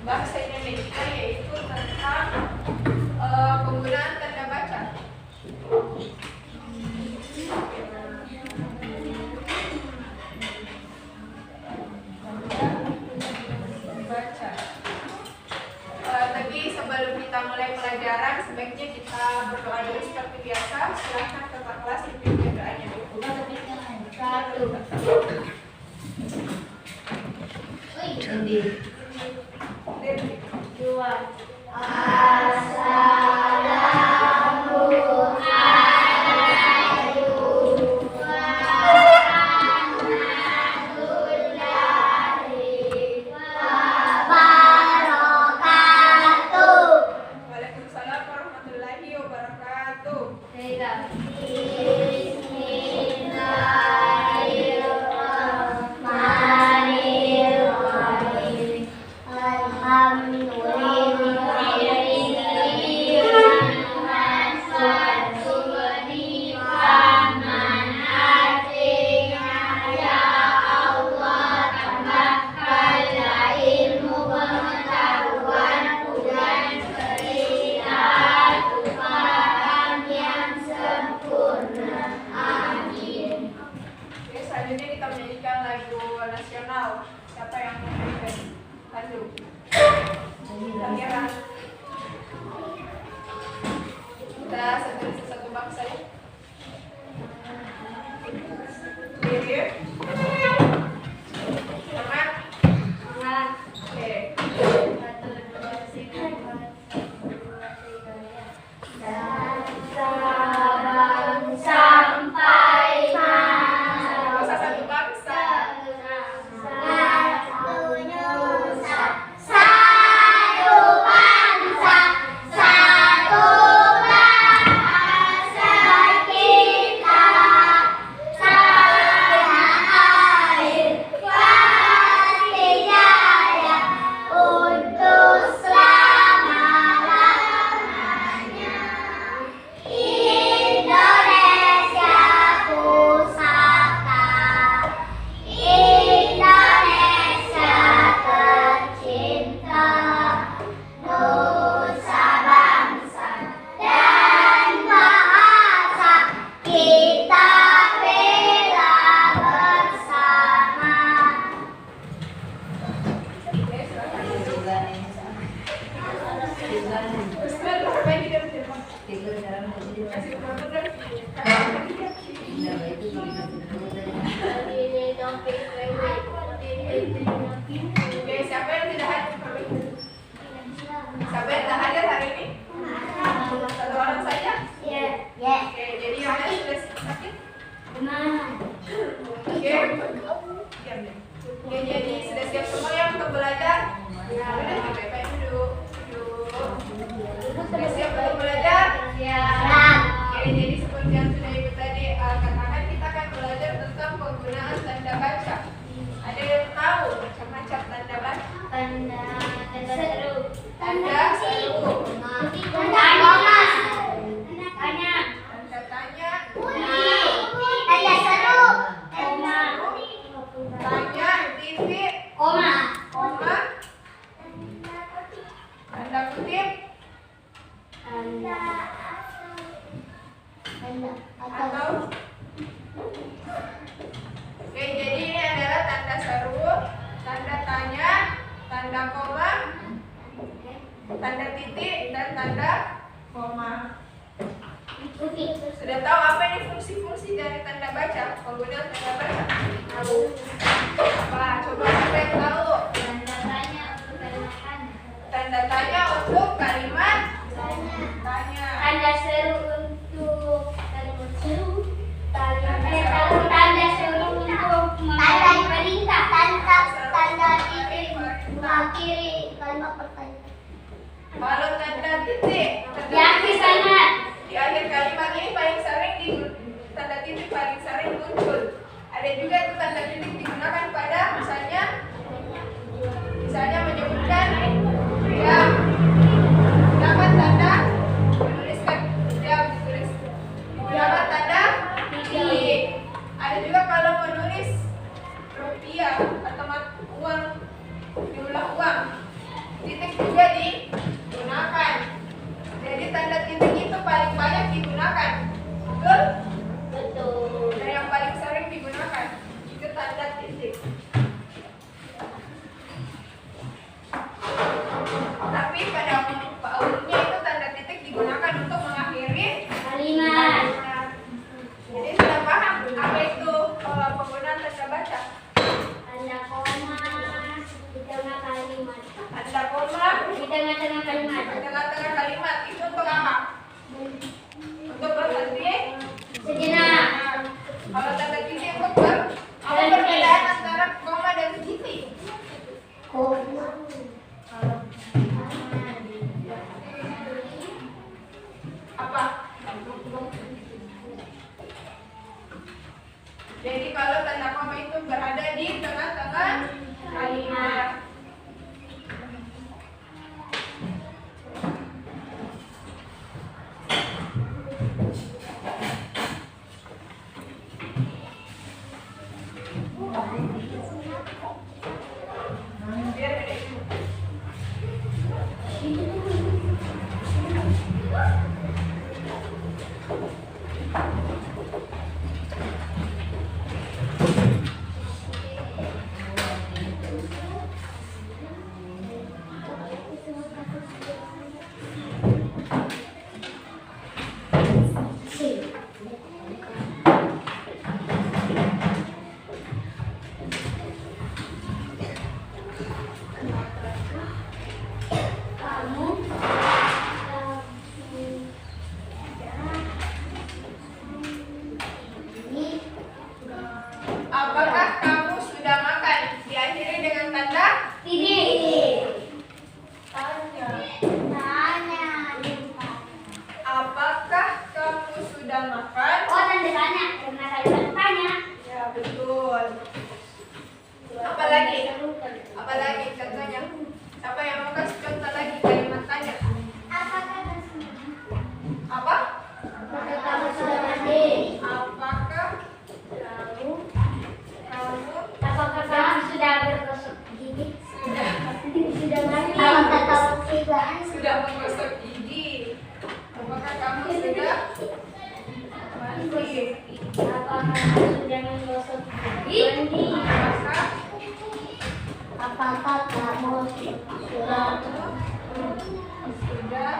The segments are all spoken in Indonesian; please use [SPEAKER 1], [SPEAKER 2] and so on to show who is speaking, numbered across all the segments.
[SPEAKER 1] Bahasa Indonesia yaitu tentang penggunaan tanda baca. Tapi sebelum kita mulai pelajaran, sebaiknya kita berdoa dulu seperti biasa. Silahkan kakak kelas pimpin doanya dulu. 1. Waalaikumsalam warahmatullahi wabarakatuh. Selanjutnya kita menyanyikan lagu nasional. Siapa yang menyanyikan lagu? Kamera. Kita satu bangsa ya. Clear. Semangat. Oke. Oke, siapa yang tidak hadir? Siapa yang tidak hadir hari ini? Satu orang saja? Oke, jadi yang lain sudah sakit? Oke, jadi sudah siap semua yang untuk belajar? Sudah, baik-baik duduk. Sudah siap untuk belajar? Oke, jadi seperti yang sudah Ibu tadi katakan, kita akan belajar tentang penggunaan tanda baca. Ada yang tahu macam-macam tanda baca? Tanda seru. Tanda seru. Tanda koma. Tanda tanya. Tanda tanya. Tanda seru. Tanda tanya. Titik. Koma. Koma. Tanda kutip. Tanda atau. Oke, jadi ini adalah tanda seru, tanda tanya, tanda koma, tanda titik, dan tanda koma. Sudah tahu apa ini fungsi-fungsi dari tanda baca? Penggunaan tanda baca? Tahu? Apa? Coba siapa yang tahu? Tanda tanya.
[SPEAKER 2] Kiri kalimat pertanyaan.
[SPEAKER 1] Kalau tanda titik
[SPEAKER 2] Yakin sangat.
[SPEAKER 1] di akhir kalimat ini tanda titik paling sering muncul. Ada juga tuh tanda titik digunakan pada misalnya menyebutkan diam. Dapat tanda menuliskan diam ditulis. Dapat tanda titik. Ada juga kalau menulis rupiah atau uang jumlah uang, titik juga digunakan. Jadi tanda titik itu paling banyak digunakan. Betul?
[SPEAKER 2] Betul.
[SPEAKER 1] Dan yang paling sering digunakan itu tanda titik. Tapi pada umumnya itu tanda titik digunakan untuk mengakhiri
[SPEAKER 2] Kalimat.
[SPEAKER 1] Jadi sudah paham apa itu penggunaan tanda baca?
[SPEAKER 2] Tanda koma di tengah kalimat.
[SPEAKER 1] Tanda koma
[SPEAKER 2] Di tengah-tengah kalimat.
[SPEAKER 1] di tengah-tengah kalimat itu untuk apa? Untuk berhenti.
[SPEAKER 2] Sejenak.
[SPEAKER 1] Kalau tanda titik untuk apa perbedaan antara koma dan titik?
[SPEAKER 2] Koma.
[SPEAKER 1] Apa? Jadi kalau tanda koma itu berada di tengah-tengah kalimat. Biar beda. Apakah kamu sudah makan? Diakhiri dengan tanda
[SPEAKER 2] Titik.
[SPEAKER 1] tanya.
[SPEAKER 2] Tanya.
[SPEAKER 1] Apakah kamu sudah makan?
[SPEAKER 2] Oh, tanda tanya. Tengah kalimat tanya.
[SPEAKER 1] Ya, betul. Apalagi? Apalagi contohnya? Siapa yang mau kasih contoh lagi kalimat tanya? Apa?
[SPEAKER 2] Apakah kamu sudah mandi?
[SPEAKER 1] Apakah kamu
[SPEAKER 2] Apakah kamu sudah bergosok gigi?
[SPEAKER 1] sudah
[SPEAKER 2] mandi? Apakah kamu
[SPEAKER 1] sudah menggosok gigi? Apakah kamu sudah mandi?
[SPEAKER 2] Apakah kamu sudah menggosok gigi? Mandi. Apakah kamu sudah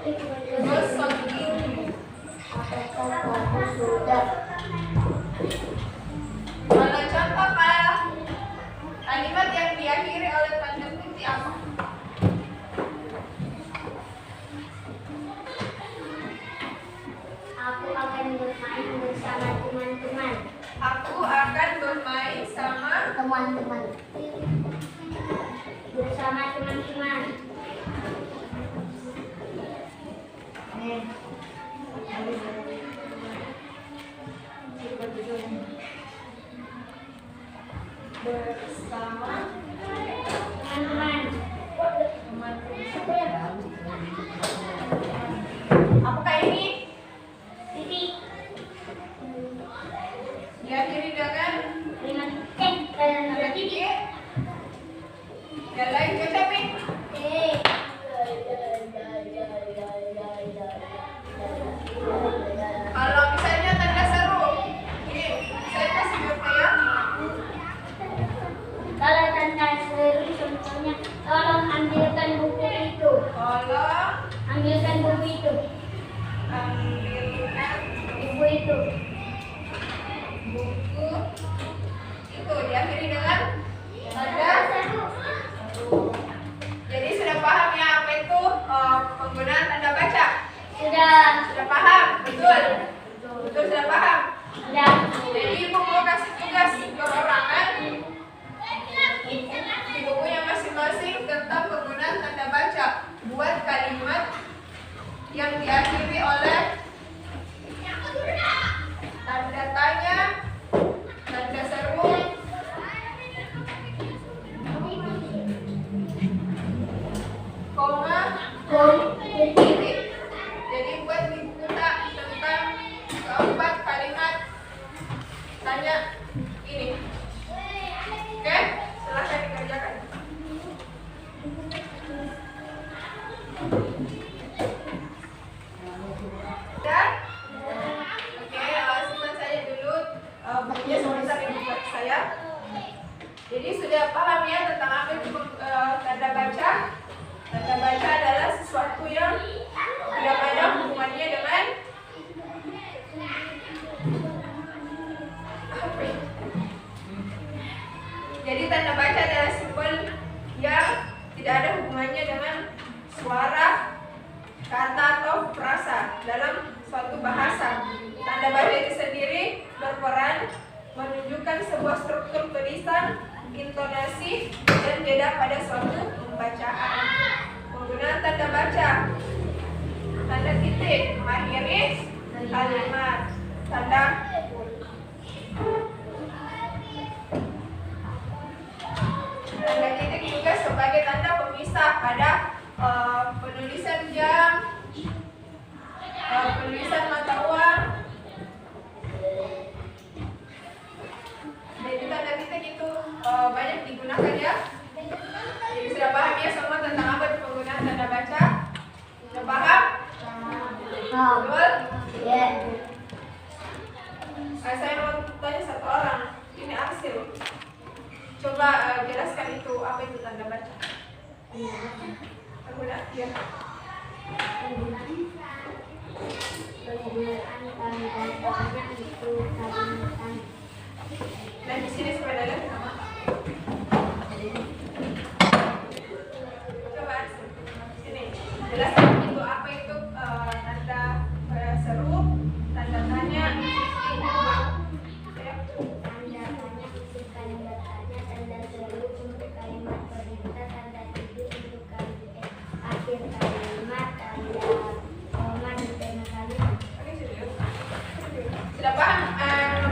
[SPEAKER 1] Gosok gigi.
[SPEAKER 2] Apakah kamu sudah
[SPEAKER 1] Kalau contoh kayak kalimat yang diakhiri oleh tanda titik apa?
[SPEAKER 2] Aku akan bermain bersama teman-teman.
[SPEAKER 1] Aku akan bermain sama
[SPEAKER 2] Teman-teman. Bersama teman-teman.
[SPEAKER 1] bersama
[SPEAKER 2] Teman-teman.
[SPEAKER 1] teman-teman. Apakah ini
[SPEAKER 2] Titik.
[SPEAKER 1] diakhiri dengan
[SPEAKER 2] Kalimat
[SPEAKER 1] tanda titik? Yang lain coba Pin. Kalau misalnya tanda seru, ini saya kasih contoh ya.
[SPEAKER 2] Kalau tanda seru contohnya, tolong ambilkan buku itu.
[SPEAKER 1] Tolong
[SPEAKER 2] Ambilkan buku itu.
[SPEAKER 1] ambilkan
[SPEAKER 2] Buku itu.
[SPEAKER 1] buku itu diakhiri dengan tanda seru. Jadi sudah paham ya apa itu penggunaan tanda baca? Sudah paham? Betul? Betul sudah paham?
[SPEAKER 2] Sudah.
[SPEAKER 1] Jadi ibu mau kasih tugas perorangan di bukunya masing-masing tidak ada hubungannya dengan suara, kata atau frasa dalam suatu bahasa. Tanda baca itu sendiri berperan menunjukkan sebuah struktur tulisan, intonasi, dan jeda pada suatu pembacaan. Penggunaan tanda baca: tanda titik mengakhiri kalimat, tanda titik juga sebagai tanda pemisah pada penulisan jam, penulisan mata uang. Jadi tanda titik itu banyak digunakan ya. Jadi sudah paham ya semua tentang apa itu penggunaan tanda baca? Sudah paham? Betul?
[SPEAKER 2] Ya.
[SPEAKER 1] Saya mau tanya satu orang. Ini Arsil. Coba jelaskan itu apa itu tanda baca? Penggunaan ya.
[SPEAKER 2] Penggunaan tanda baca itu kalimat.
[SPEAKER 1] Dan di sini sepeda lihat sama. Coba Arsil. Sini. Jelaskan itu apa itu tanda seru, tanda tanya, ya.
[SPEAKER 2] Tanda tanya untuk kalimat tanya, tanda seru untuk kalimat perintah, tanda titik untuk kalimat akhir kalimat, tanda koma di tengah kalimat.
[SPEAKER 1] Oke, sudah paham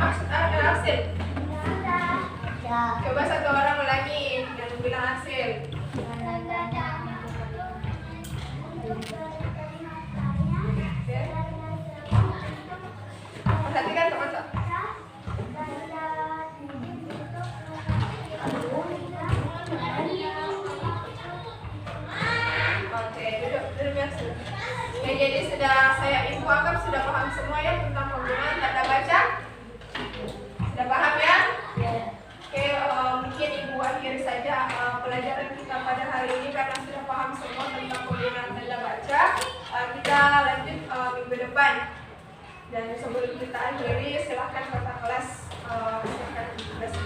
[SPEAKER 1] maksud Arsil?
[SPEAKER 2] Ya.
[SPEAKER 1] Coba satu orang ulangi yang bilang Arsil.
[SPEAKER 2] Tanda tanya.
[SPEAKER 1] Perhatikan teman-teman. Oke, duduk ya. Ya, jadi sudah saya info anggap sudah paham semua ya tentang penggunaan tanda baca. Sudah paham ya? Oke, mungkin Ibu akhiri saja pelajaran kita pada hari ini karena sudah paham semua tentang penggunaan tanda baca. Kita lanjut minggu depan. Dan sebelum kita akhiri, silakan kakak kelas silakan bersih.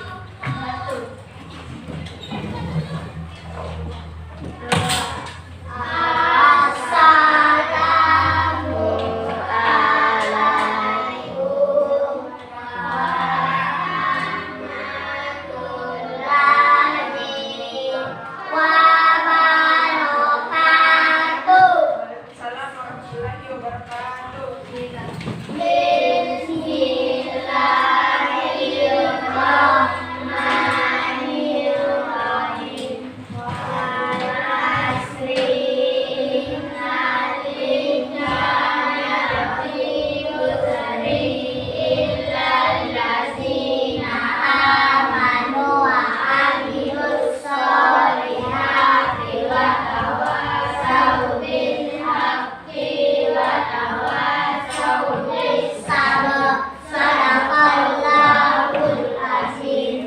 [SPEAKER 1] Waalaikumsalam warahmatullahi wabarakatuh.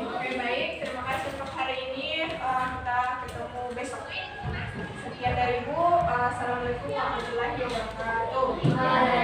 [SPEAKER 1] Oke, baik, terima kasih untuk hari ini. Kita ketemu besok. Sekian dari Ibu. Assalamualaikum warahmatullahi wabarakatuh.